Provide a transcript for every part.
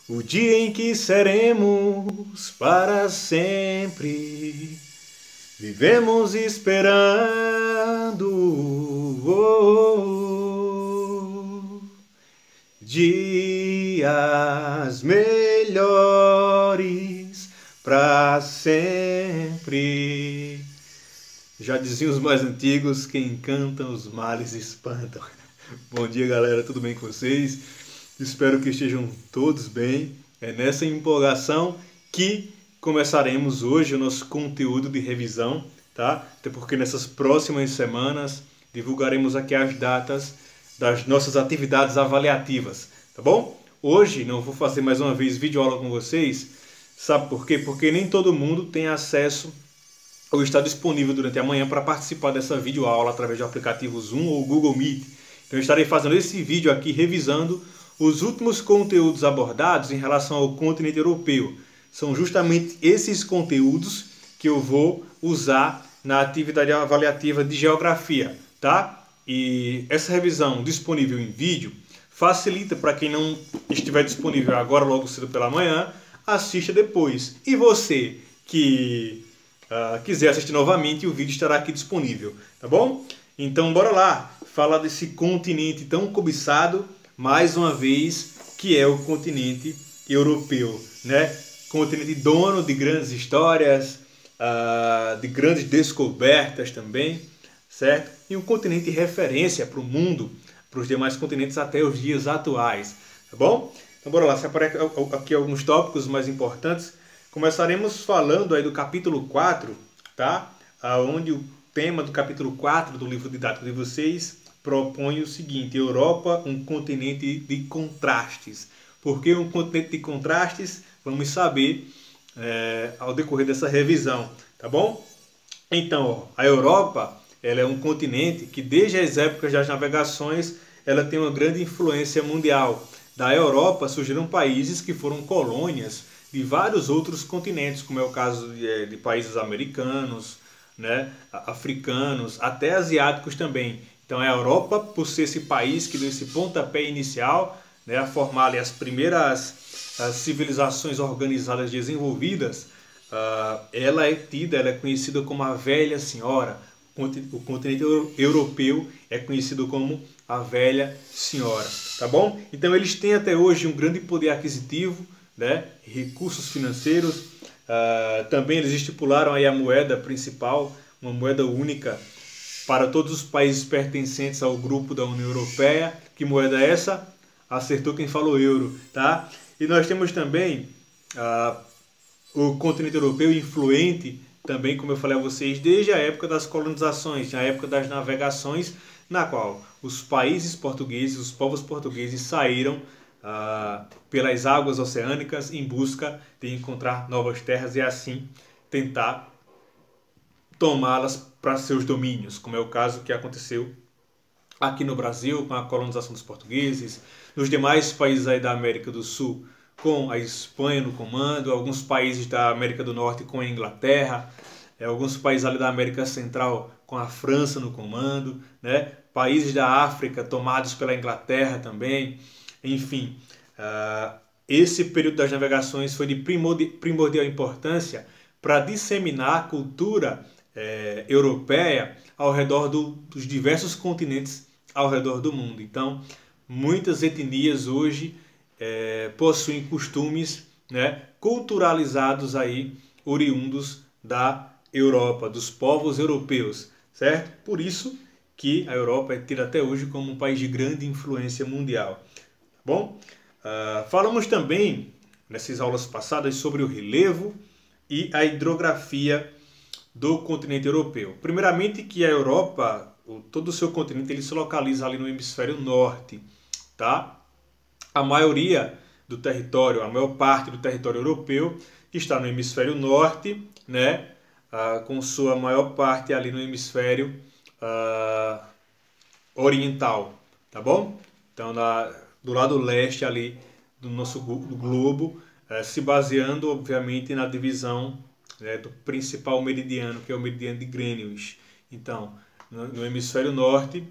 O dia em que seremos para sempre, vivemos esperando dias melhores para sempre. Já diziam os mais antigos, quem canta os males espantam. Bom dia, galera, tudo bem com vocês? Espero que estejam todos bem. É nessa empolgação que começaremos hoje o nosso conteúdo de revisão, tá? Até porque nessas próximas semanas divulgaremos aqui as datas das nossas atividades avaliativas, tá bom? Hoje não vou fazer mais uma vez videoaula com vocês, sabe por quê? Porque nem todo mundo tem acesso ou está disponível durante a manhã para participar dessa videoaula através do aplicativo Zoom ou Google Meet. Então eu estarei fazendo esse vídeo aqui revisando os últimos conteúdos abordados em relação ao continente europeu. São justamente esses conteúdos que eu vou usar na atividade avaliativa de geografia, tá? E essa revisão disponível em vídeo facilita para quem não estiver disponível agora logo cedo pela manhã, assista depois. E você que quiser assistir novamente, o vídeo estará aqui disponível, tá bom? Então bora lá falar desse continente tão cobiçado, mais uma vez, que é o continente europeu, né? Continente dono de grandes histórias, de grandes descobertas também, certo? E um continente referência para o mundo, para os demais continentes até os dias atuais, tá bom? Então bora lá, separei aqui alguns tópicos mais importantes. Começaremos falando aí do capítulo 4, tá? Onde o tema do capítulo 4 do livro didático de vocês propõe o seguinte: Europa, um continente de contrastes. Por que um continente de contrastes? Vamos saber ao decorrer dessa revisão, tá bom? Então, a Europa, ela é um continente que desde as épocas das navegações, ela tem uma grande influência mundial. Da Europa surgiram países que foram colônias de vários outros continentes, como é o caso de países americanos, né, africanos, até asiáticos também. Então a Europa, por ser esse país que deu esse pontapé inicial, né, a formar ali as primeiras civilizações organizadas desenvolvidas, ela é conhecida como a Velha Senhora. O continente europeu é conhecido como a Velha Senhora, tá bom? Então eles têm até hoje um grande poder aquisitivo, né, recursos financeiros. Também eles estipularam aí a moeda principal, uma moeda única para todos os países pertencentes ao grupo da União Europeia. Que moeda é essa? Acertou quem falou euro, tá? E nós temos também o continente europeu influente também, como eu falei a vocês, desde a época das colonizações, na época das navegações, na qual os países portugueses, os povos portugueses saíram pelas águas oceânicas em busca de encontrar novas terras e assim tentar tomá-las para seus domínios, como é o caso que aconteceu aqui no Brasil com a colonização dos portugueses, nos demais países aí da América do Sul com a Espanha no comando, alguns países da América do Norte com a Inglaterra, alguns países ali da América Central com a França no comando, né? Países da África tomados pela Inglaterra também. Enfim, esse período das navegações foi de primordial importância para disseminar a cultura europeia ao redor dos diversos continentes ao redor do mundo. Então, muitas etnias hoje possuem costumes, né, culturalizados aí, oriundos da Europa, dos povos europeus, certo? Por isso que a Europa é tida até hoje como um país de grande influência mundial. Bom, falamos também nessas aulas passadas sobre o relevo e a hidrografia do continente europeu. Primeiramente que a Europa, todo o seu continente, ele se localiza ali no hemisfério norte, tá? A maioria do território, a maior parte do território europeu está no hemisfério norte, né? Com sua maior parte ali no hemisfério oriental, tá bom? Então, do lado leste ali do nosso globo, se baseando, obviamente, na divisão do principal meridiano, que é o meridiano de Greenwich. Então, no hemisfério norte,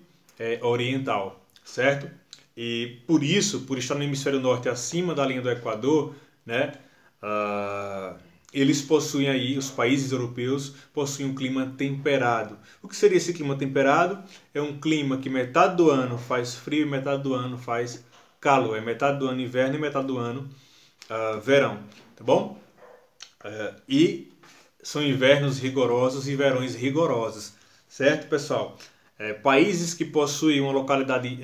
oriental, certo? E por isso, por estar no hemisfério norte acima da linha do Equador, né, eles possuem aí, os países europeus possuem um clima temperado. O que seria esse clima temperado? É um clima que metade do ano faz frio e metade do ano faz calor. É metade do ano inverno e metade do ano verão, tá bom? E são invernos rigorosos e verões rigorosos, certo, pessoal? Países que possuem uma localidade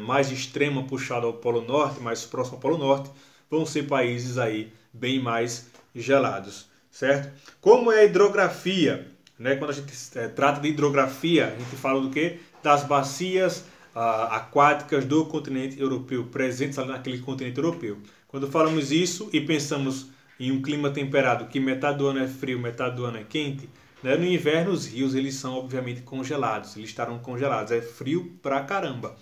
mais extrema puxada ao Polo Norte, mais próximo ao Polo Norte, vão ser países aí bem mais gelados, certo? Como é a hidrografia, né? Quando a gente trata de hidrografia, a gente fala do quê? Das bacias aquáticas do continente europeu, presentes ali naquele continente europeu. Quando falamos isso e pensamos em um clima temperado, que metade do ano é frio, metade do ano é quente, né? No inverno os rios eles são obviamente congelados, eles estarão congelados, é frio pra caramba.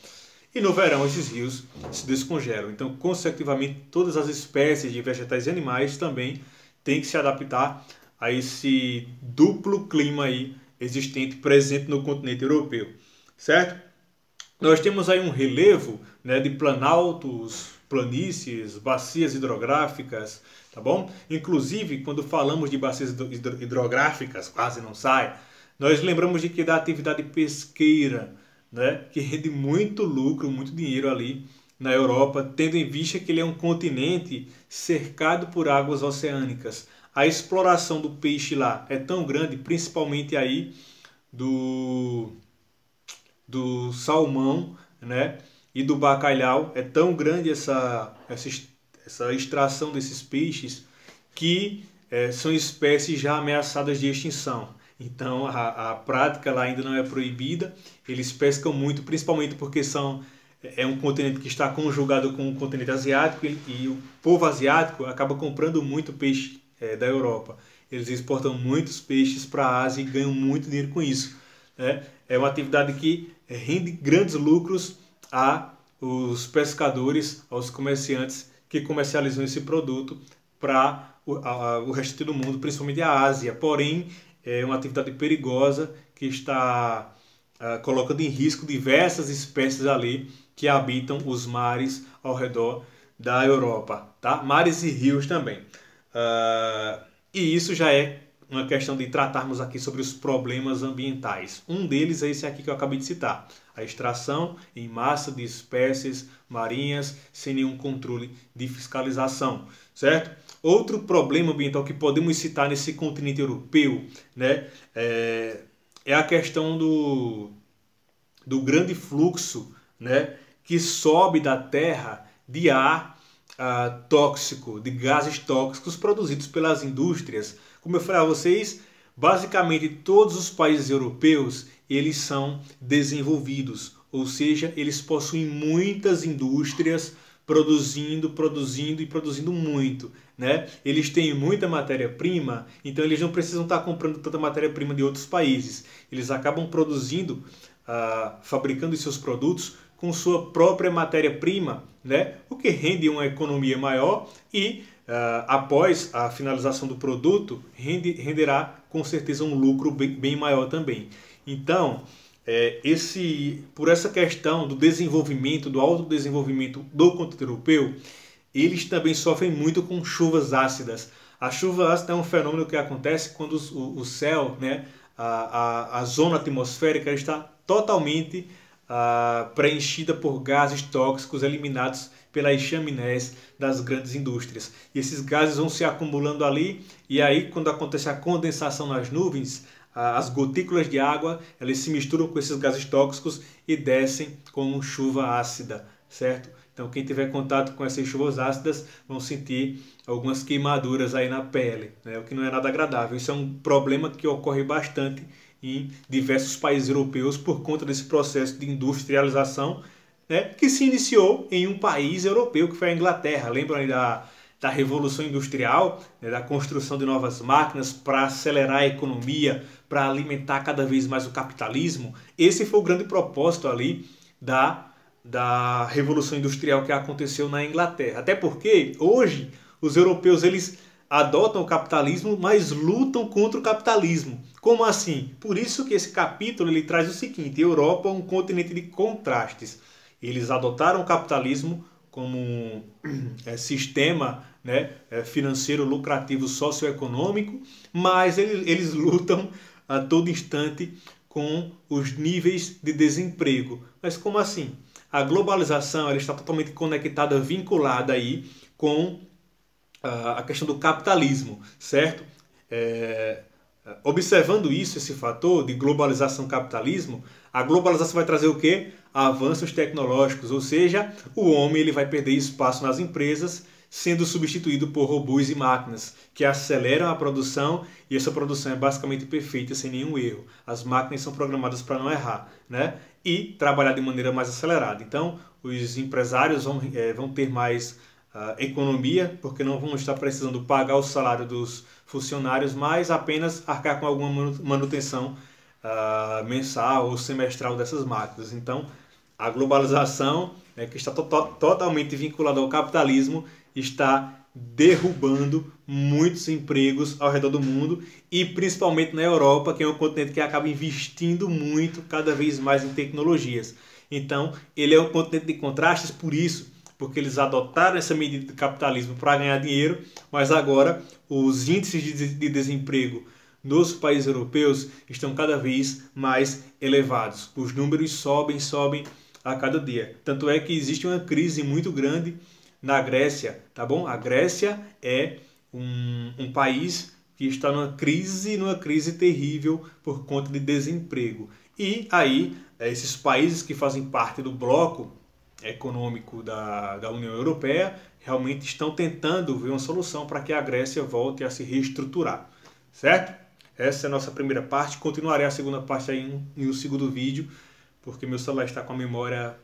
E no verão esses rios se descongelam. Então, consecutivamente, todas as espécies de vegetais e animais também têm que se adaptar a esse duplo clima aí existente, presente no continente europeu, certo? Nós temos aí um relevo, né, de planaltos, planícies, bacias hidrográficas, tá bom? Inclusive, quando falamos de bacias hidrográficas, quase não sai, nós lembramos de que da atividade pesqueira, né, que rende muito lucro, muito dinheiro ali na Europa, tendo em vista que ele é um continente cercado por águas oceânicas. A exploração do peixe lá é tão grande, principalmente aí do salmão, né, e do bacalhau, é tão grande essa extração desses peixes que são espécies já ameaçadas de extinção. Então a prática lá ainda não é proibida, eles pescam muito, principalmente porque é um continente que está conjugado com o continente asiático e o povo asiático acaba comprando muito peixe da Europa. Eles exportam muitos peixes para a Ásia e ganham muito dinheiro com isso, né? É uma atividade que rende grandes lucros aos pescadores, aos comerciantes que comercializam esse produto para o resto do mundo, principalmente a Ásia. Porém, é uma atividade perigosa que está colocando em risco diversas espécies ali que habitam os mares ao redor da Europa, tá? Mares e rios também. E isso já é uma questão de tratarmos aqui sobre os problemas ambientais. Um deles é esse aqui que eu acabei de citar, a extração em massa de espécies marinhas sem nenhum controle de fiscalização, certo? Outro problema ambiental que podemos citar nesse continente europeu, né, é a questão do grande fluxo, né, que sobe da terra de ar tóxico, de gases tóxicos produzidos pelas indústrias. Como eu falei a vocês, basicamente todos os países europeus eles são desenvolvidos, ou seja, eles possuem muitas indústrias produzindo e produzindo muito, né? Eles têm muita matéria-prima, então eles não precisam estar comprando tanta matéria-prima de outros países. Eles acabam produzindo, fabricando os seus produtos com sua própria matéria-prima, né? O que rende uma economia maior e após a finalização do produto renderá com certeza um lucro bem maior também. Então, por essa questão do desenvolvimento, do autodesenvolvimento do continente europeu, eles também sofrem muito com chuvas ácidas. A chuva ácida é um fenômeno que acontece quando o céu, né, a zona atmosférica está totalmente preenchida por gases tóxicos eliminados pelas chaminés das grandes indústrias. E esses gases vão se acumulando ali, e aí quando acontece a condensação nas nuvens, as gotículas de água elas se misturam com esses gases tóxicos e descem como chuva ácida, certo? Então quem tiver contato com essas chuvas ácidas vão sentir algumas queimaduras aí na pele, né? O que não é nada agradável. Isso é um problema que ocorre bastante em diversos países europeus por conta desse processo de industrialização, né, que se iniciou em um país europeu, que foi a Inglaterra. Lembram aí da Revolução Industrial, né, da construção de novas máquinas para acelerar a economia, para alimentar cada vez mais o capitalismo? Esse foi o grande propósito ali da Revolução Industrial que aconteceu na Inglaterra. Até porque hoje os europeus eles adotam o capitalismo, mas lutam contra o capitalismo. Como assim? Por isso que esse capítulo ele traz o seguinte: Europa é um continente de contrastes. Eles adotaram o capitalismo como um sistema, né, financeiro lucrativo socioeconômico, mas eles lutam a todo instante com os níveis de desemprego. Mas como assim? A globalização ela está totalmente conectada, vinculada aí com a questão do capitalismo, certo? Observando isso, esse fator de globalização e capitalismo, a globalização vai trazer o quê? Avanços tecnológicos, ou seja, o homem ele vai perder espaço nas empresas, sendo substituído por robôs e máquinas que aceleram a produção, e essa produção é basicamente perfeita, sem nenhum erro. As máquinas são programadas para não errar, né? E trabalhar de maneira mais acelerada. Então, os empresários vão ter mais economia, porque não vão estar precisando pagar o salário dos funcionários, mas apenas arcar com alguma manutenção mensal ou semestral dessas máquinas. Então, a globalização, que está totalmente vinculada ao capitalismo, está derrubando muitos empregos ao redor do mundo e principalmente na Europa, que é um continente que acaba investindo muito, cada vez mais em tecnologias. Então, ele é um continente de contrastes por isso, porque eles adotaram essa medida de capitalismo para ganhar dinheiro, mas agora os índices de desemprego nos países europeus estão cada vez mais elevados. Os números sobem a cada dia. Tanto é que existe uma crise muito grande na Grécia, tá bom? A Grécia é um país que está numa crise terrível por conta de desemprego. E aí, esses países que fazem parte do bloco econômico da União Europeia realmente estão tentando ver uma solução para que a Grécia volte a se reestruturar, certo? Essa é a nossa primeira parte. Continuarei a segunda parte aí em um segundo vídeo, porque meu celular está com a memória